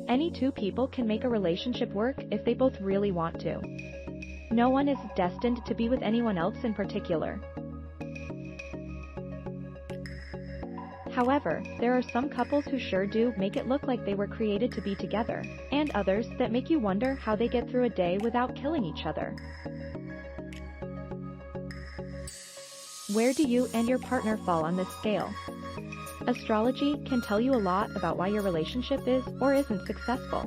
Any two people can make a relationship work if they both really want to. No one is destined to be with anyone else in particular. However, there are some couples who sure do make it look like they were created to be together, and others that make you wonder how they get through a day without killing each other. Where do you and your partner fall on this scale? Astrology can tell you a lot about why your relationship is or isn't successful.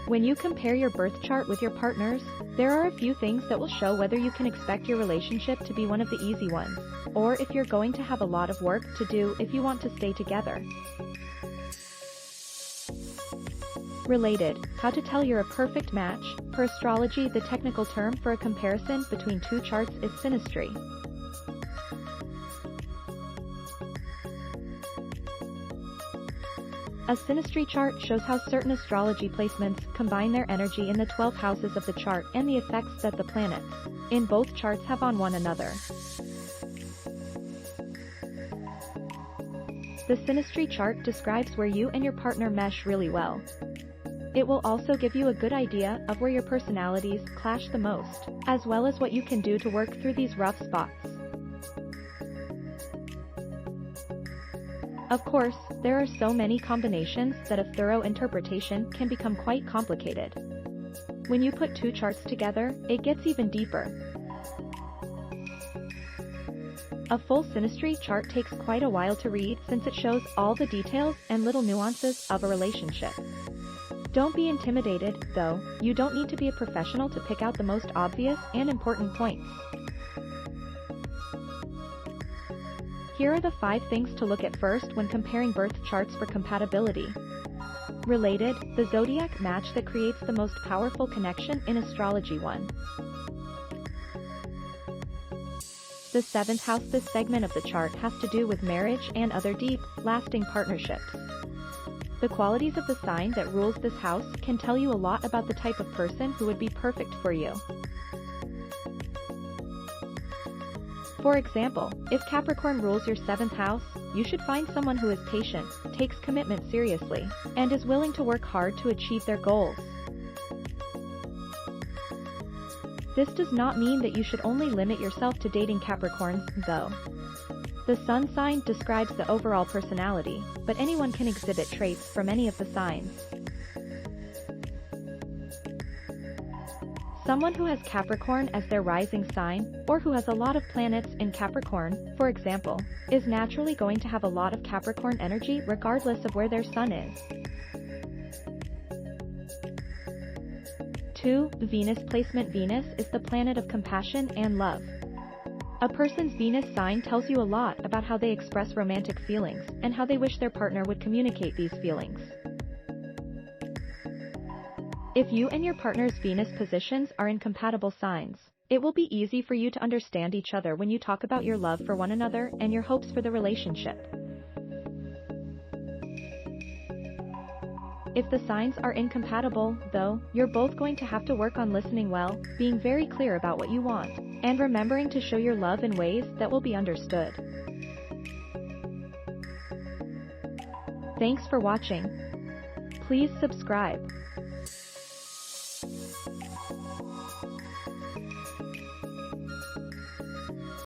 When you compare your birth chart with your partner's, there are a few things that will show whether you can expect your relationship to be one of the easy ones, or if you're going to have a lot of work to do if you want to stay together. Related, how to tell you're a perfect match. Per astrology, the technical term for a comparison between two charts is synastry. A synastry chart shows how certain astrology placements combine their energy in the 12 houses of the chart and the effects that the planets in both charts have on one another. The synastry chart describes where you and your partner mesh really well. It will also give you a good idea of where your personalities clash the most, as well as what you can do to work through these rough spots. Of course, there are so many combinations that a thorough interpretation can become quite complicated. When you put two charts together, it gets even deeper. A full synastry chart takes quite a while to read since it shows all the details and little nuances of a relationship. Don't be intimidated, though. You don't need to be a professional to pick out the most obvious and important points. Here are the 5 things to look at first when comparing birth charts for compatibility. Related, the zodiac match that creates the most powerful connection in astrology. 1. The 7th house. This segment of the chart has to do with marriage and other deep, lasting partnerships. The qualities of the sign that rules this house can tell you a lot about the type of person who would be perfect for you. For example, if Capricorn rules your 7th house, you should find someone who is patient, takes commitment seriously, and is willing to work hard to achieve their goals. This does not mean that you should only limit yourself to dating Capricorns, though. The sun sign describes the overall personality, but anyone can exhibit traits from any of the signs. Someone who has Capricorn as their rising sign, or who has a lot of planets in Capricorn, for example, is naturally going to have a lot of Capricorn energy regardless of where their sun is. 2. Venus placement. Venus is the planet of compassion and love. A person's Venus sign tells you a lot about how they express romantic feelings and how they wish their partner would communicate these feelings. If you and your partner's Venus positions are in compatible signs, it will be easy for you to understand each other when you talk about your love for one another and your hopes for the relationship. If the signs are incompatible, though, you're both going to have to work on listening well, being very clear about what you want, and remembering to show your love in ways that will be understood. Thanks for watching. Please subscribe.